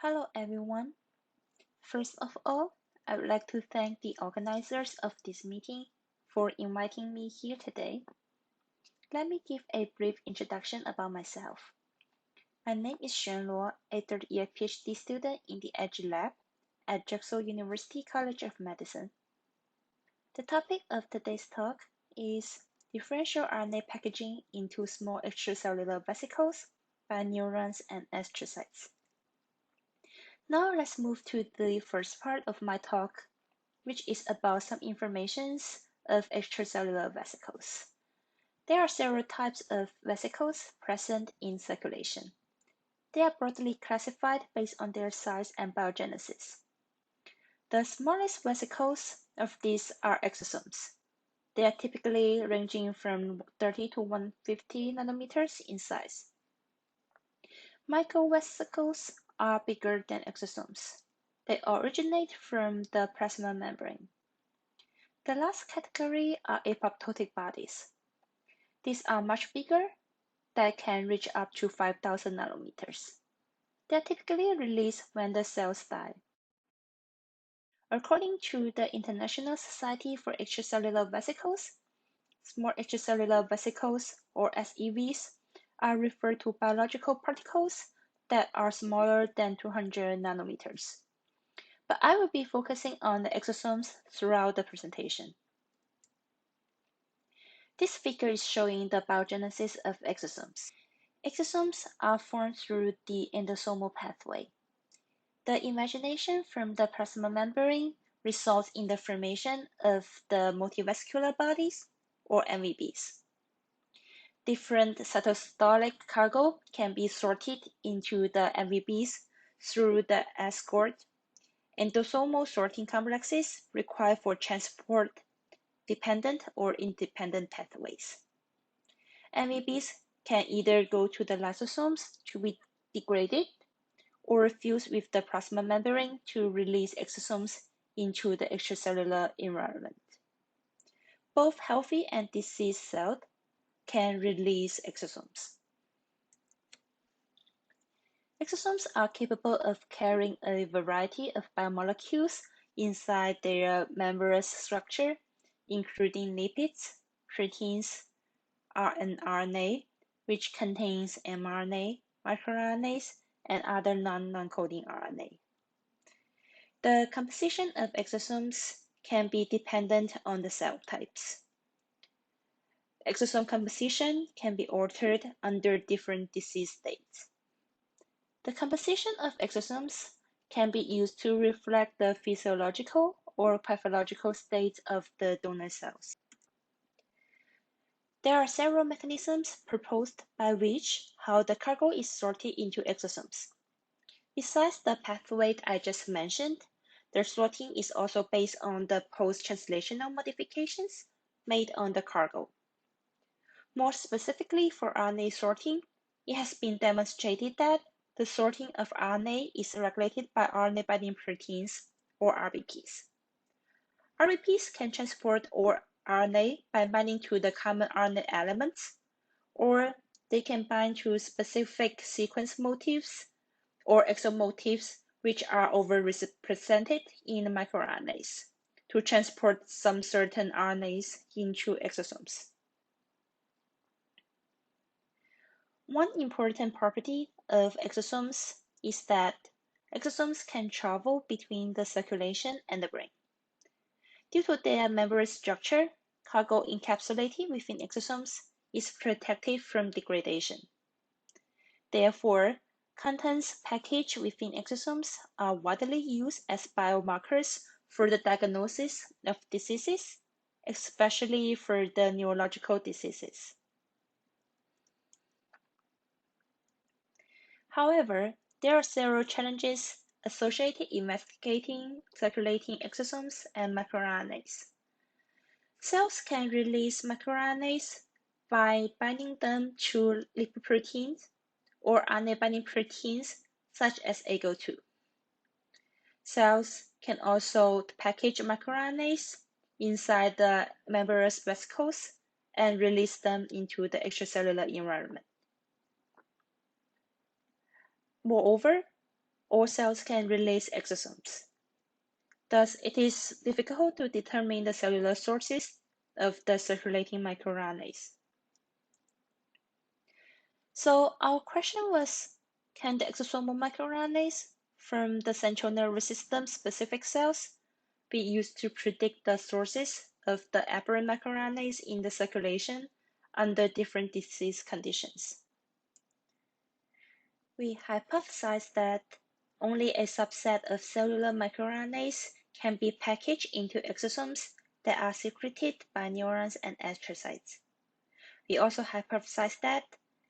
Hello everyone. First of all, I would like to thank the organizers of this meeting for inviting me here today. Let me give a brief introduction about myself. My name is Xuan Luo, a third-year PhD student in the Edge Lab at Drexel University College of Medicine. The topic of today's talk is differential RNA packaging into small extracellular vesicles by neurons and astrocytes. Now let's move to the first part of my talk, which is about some informations of extracellular vesicles. There are several types of vesicles present in circulation. They are broadly classified based on their size and biogenesis. The smallest vesicles of these are exosomes. They are typically ranging from 30 to 150 nanometers in size. Microvesicles are bigger than exosomes. They originate from the plasma membrane. The last category are apoptotic bodies. These are much bigger, that can reach up to 5,000 nanometers. They are typically released when the cells die. According to the International Society for Extracellular Vesicles, small extracellular vesicles, or SEVs, are referred to biological particles that are smaller than 200 nanometers. But I will be focusing on the exosomes throughout the presentation. This figure is showing the biogenesis of exosomes. Exosomes are formed through the endosomal pathway. The imagination from the plasma membrane results in the formation of the multivesicular bodies, or MVBs. Different cytosolic cargo can be sorted into the MVBs through the escort. Endosomal sorting complexes required for transport dependent or independent pathways. MVBs can either go to the lysosomes to be degraded or fuse with the plasma membrane to release exosomes into the extracellular environment. Both healthy and diseased cells can release exosomes. Exosomes are capable of carrying a variety of biomolecules inside their membranous structure, including lipids, proteins, and RNA, which contains mRNA, microRNAs, and other non-coding RNA. The composition of exosomes can be dependent on the cell types. Exosome composition can be altered under different disease states. The composition of exosomes can be used to reflect the physiological or pathological state of the donor cells. There are several mechanisms proposed by which how the cargo is sorted into exosomes. Besides the pathway I just mentioned, the sorting is also based on the post-translational modifications made on the cargo. More specifically for RNA sorting, it has been demonstrated that the sorting of RNA is regulated by RNA binding proteins, or RBPs. RBPs can transport RNA by binding to the common RNA elements, or they can bind to specific sequence motifs or exomotifs which are overrepresented in microRNAs to transport some certain RNAs into exosomes. One important property of exosomes is that exosomes can travel between the circulation and the brain. Due to their membranous structure, cargo encapsulated within exosomes is protected from degradation. Therefore, contents packaged within exosomes are widely used as biomarkers for the diagnosis of diseases, especially for the neurological diseases. However, there are several challenges associated investigating circulating exosomes and microRNAs. Cells can release microRNAs by binding them to lipoproteins or RNA binding proteins such as AGO2. Cells can also package microRNAs inside the membranous vesicles and release them into the extracellular environment. Moreover, all cells can release exosomes. Thus, it is difficult to determine the cellular sources of the circulating microRNAs. So our question was, can the exosomal microRNAs from the central nervous system specific cells be used to predict the sources of the aberrant microRNAs in the circulation under different disease conditions? We hypothesized that only a subset of cellular microRNAs can be packaged into exosomes that are secreted by neurons and astrocytes. We also hypothesized that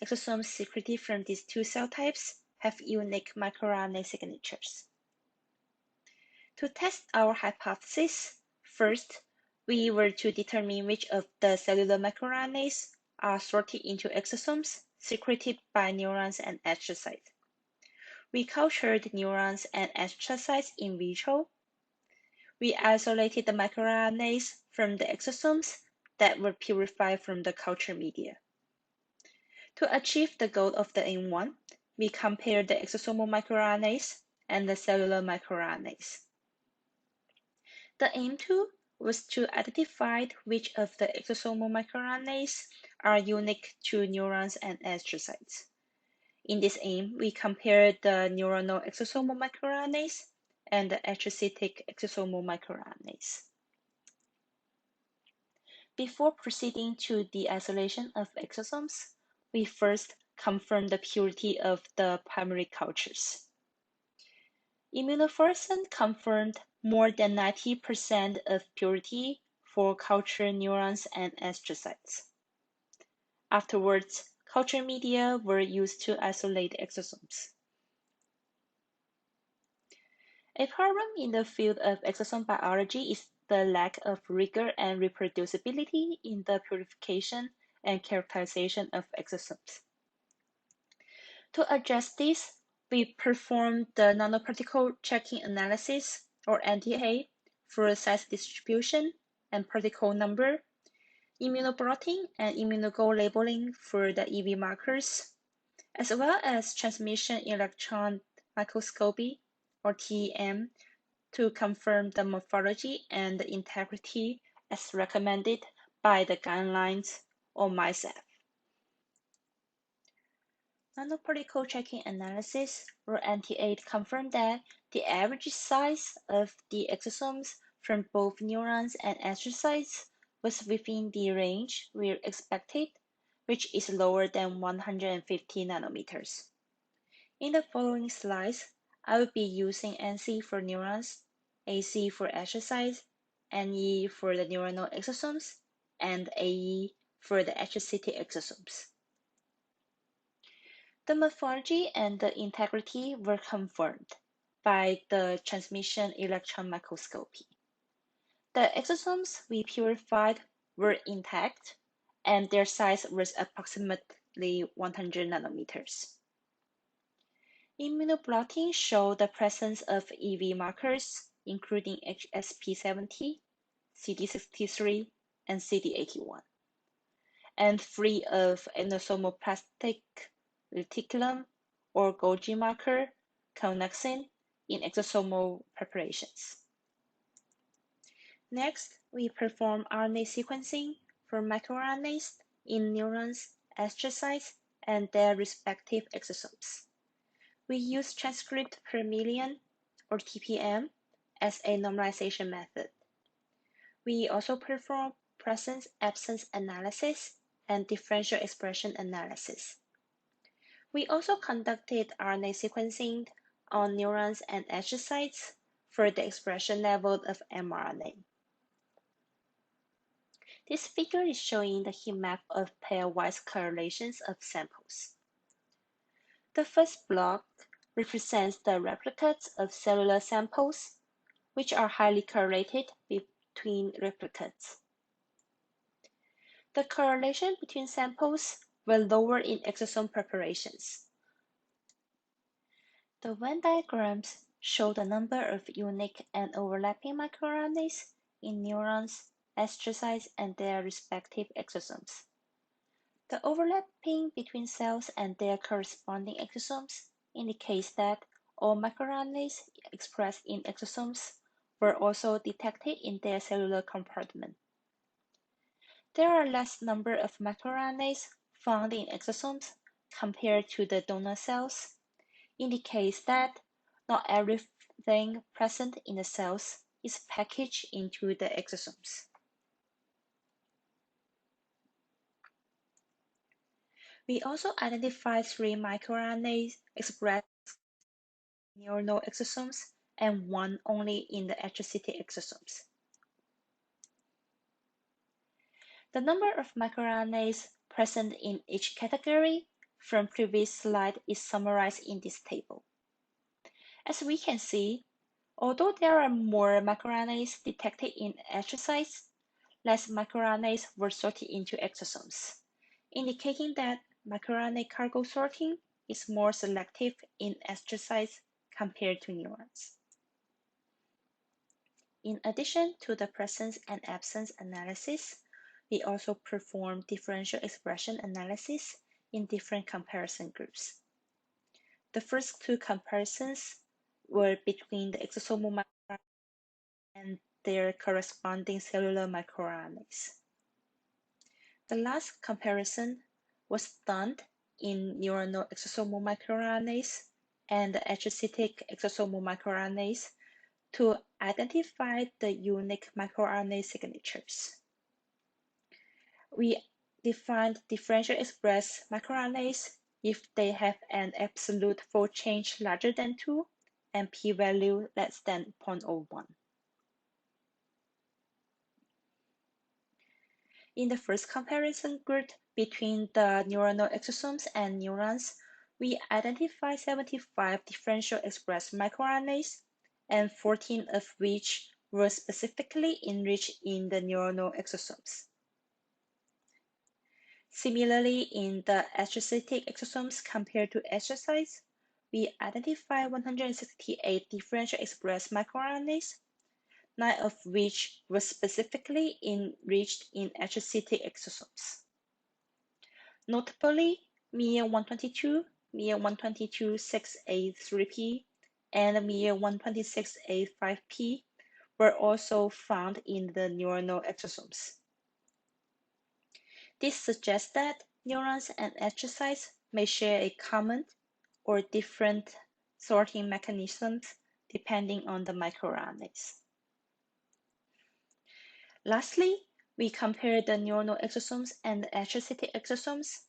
exosomes secreted from these two cell types have unique microRNA signatures. To test our hypothesis, first, we were to determine which of the cellular microRNAs are sorted into exosomes secreted by neurons and astrocytes. We cultured neurons and astrocytes in vitro. We isolated the microRNAs from the exosomes that were purified from the culture media. To achieve the goal of the aim 1, we compared the exosomal microRNAs and the cellular microRNAs. The aim 2 was to identify which of the exosomal microRNAs are unique to neurons and astrocytes. In this aim, we compared the neuronal exosomal microRNAs and the astrocytic exosomal microRNAs. Before proceeding to the isolation of exosomes, we first confirmed the purity of the primary cultures. Immunofluorescence confirmed more than 90% of purity for cultured neurons and astrocytes. Afterwards, culture media were used to isolate exosomes. A problem in the field of exosome biology is the lack of rigor and reproducibility in the purification and characterization of exosomes. To address this, we performed the nanoparticle checking analysis, or NTA, for size distribution and particle number, immunoblotting and immunogo labeling for the EV markers, as well as transmission electron microscopy, or TEM, to confirm the morphology and the integrity as recommended by the guidelines, or MISAF. Nanoparticle checking analysis, or NT8, confirmed that the average size of the exosomes from both neurons and astrocytes was within the range we expected, which is lower than 150 nanometers. In the following slides, I will be using NC for neurons, AC for astrocytes, NE for the neuronal exosomes, and AE for the astrocytic exosomes. The morphology and the integrity were confirmed by the transmission electron microscopy. The exosomes we purified were intact, and their size was approximately 100 nanometers. Immunoblotting showed the presence of EV markers, including HSP70, CD63, and CD81, and free of anosomoplastic reticulum or Golgi marker, connexin, in exosomal preparations. Next, we perform RNA sequencing for microRNAs in neurons, astrocytes, and their respective exosomes. We use transcript per million, or TPM, as a normalization method. We also perform presence-absence analysis and differential expression analysis. We also conducted RNA sequencing on neurons and astrocytes for the expression level of mRNA. This figure is showing the heat map of pairwise correlations of samples. The first block represents the replicates of cellular samples, which are highly correlated between replicates. The correlation between samples were lower in exosome preparations. The Venn diagrams show the number of unique and overlapping microRNAs in neurons, astrocytes, and their respective exosomes. The overlapping between cells and their corresponding exosomes indicates that all microRNAs expressed in exosomes were also detected in their cellular compartment. There are less number of microRNAs found in exosomes compared to the donor cells, indicates that not everything present in the cells is packaged into the exosomes. We also identified 3 microRNAs expressed in neuronal exosomes and 1 only in the astrocytic exosomes. The number of microRNAs present in each category from previous slide is summarized in this table. As we can see, although there are more microRNAs detected in astrocytes, less microRNAs were sorted into exosomes, indicating that microRNA cargo sorting is more selective in astrocytes compared to neurons. In addition to the presence and absence analysis, we also perform differential expression analysis in different comparison groups. The first 2 comparisons were between the exosomal microRNAs and their corresponding cellular microRNAs. The last comparison was done in neuronal exosomal microRNAs and the astrocytic exosomal microRNAs to identify the unique microRNA signatures. We defined differential express microRNAs if they have an absolute fold change larger than 2 and p-value less than 0.01. In the first comparison group between the neuronal exosomes and neurons, we identified 75 differential express microRNAs, and 14 of which were specifically enriched in the neuronal exosomes. Similarly, in the astrocytic exosomes compared to astrocytes, we identified 168 differential express microRNAs, 9 of which were specifically enriched in astrocytic exosomes. Notably, MIR122, MIR122-6A3P, and MIR126A5P were also found in the neuronal exosomes. This suggests that neurons and astrocytes may share a common or different sorting mechanisms depending on the microRNAs. Lastly, we compared the neuronal exosomes and the astrocytic exosomes,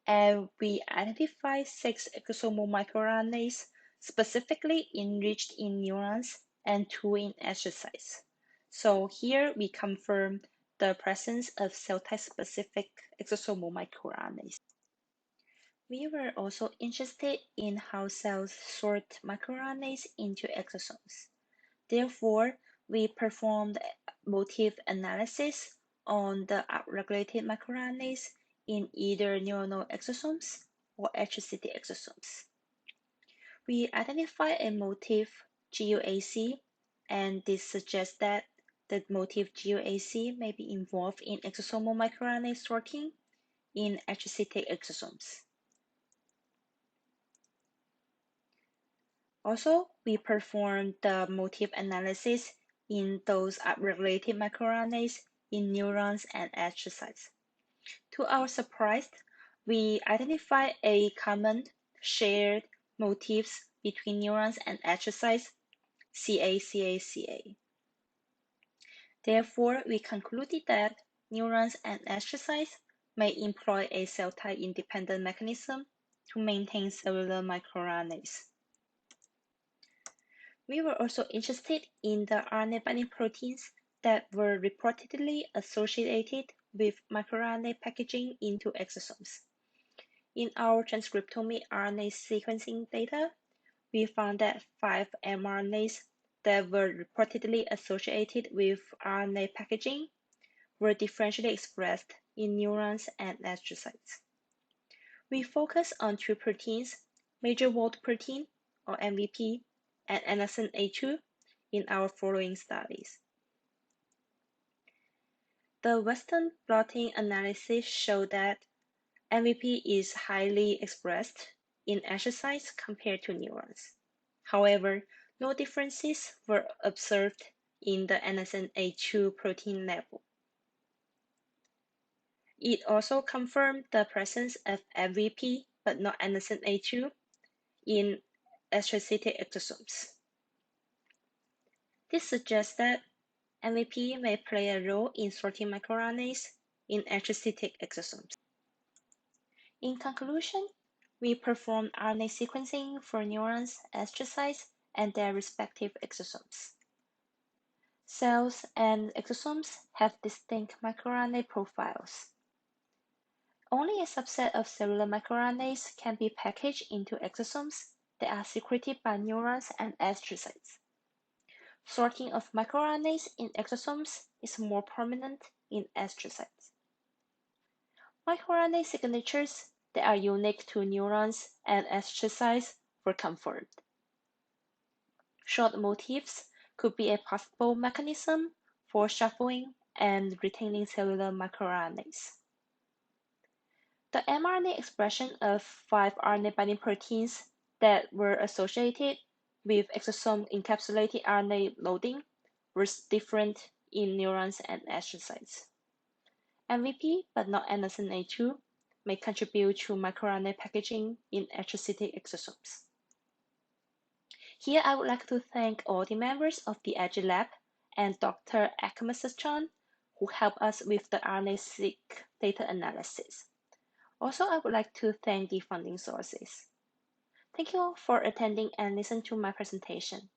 and we identified 6 exosomal microRNAs specifically enriched in neurons and 2 in astrocytes. So here we confirm the presence of cell-type specific exosomal microRNAs. We were also interested in how cells sort microRNAs into exosomes. Therefore, we performed motif analysis on the upregulated microRNAs in either neuronal exosomes or astrocytic exosomes. We identified a motif GUAC, and this suggests that the motif GUAC may be involved in exosomal microRNA sorting in astrocytic exosomes. Also, we performed the motif analysis in those upregulated microRNAs in neurons and astrocytes. To our surprise, we identified a common shared motifs between neurons and astrocytes, CA. Therefore, we concluded that neurons and astrocytes may employ a cell-type independent mechanism to maintain cellular microRNAs. We were also interested in the RNA binding proteins that were reportedly associated with microRNA packaging into exosomes. In our transcriptomic RNA sequencing data, we found that 5 mRNAs that were reportedly associated with RNA packaging were differentially expressed in neurons and astrocytes. We focus on 2 proteins, major vault protein, or MVP, and annexin A2 in our following studies. The Western blotting analysis showed that MVP is highly expressed in astrocytes compared to neurons. However, no differences were observed in the NSNA2 protein level. It also confirmed the presence of MVP, but not NSNA2, in astrocytic exosomes. This suggests that MVP may play a role in sorting microRNAs in astrocytic exosomes. In conclusion, we performed RNA sequencing for neurons, astrocytes, and their respective exosomes. Cells and exosomes have distinct microRNA profiles. Only a subset of cellular microRNAs can be packaged into exosomes that are secreted by neurons and astrocytes. Sorting of microRNAs in exosomes is more prominent in astrocytes. MicroRNA signatures that are unique to neurons and astrocytes were confirmed. Short motifs could be a possible mechanism for shuffling and retaining cellular microRNAs. The mRNA expression of 5 RNA binding proteins that were associated with exosome encapsulated RNA loading was different in neurons and astrocytes. MVP, but not NSNA2, may contribute to microRNA packaging in astrocytic exosomes. Here I would like to thank all the members of the AGI lab and Dr. Xuan, who helped us with the RNA-seq data analysis. Also, I would like to thank the funding sources. Thank you all for attending and listening to my presentation.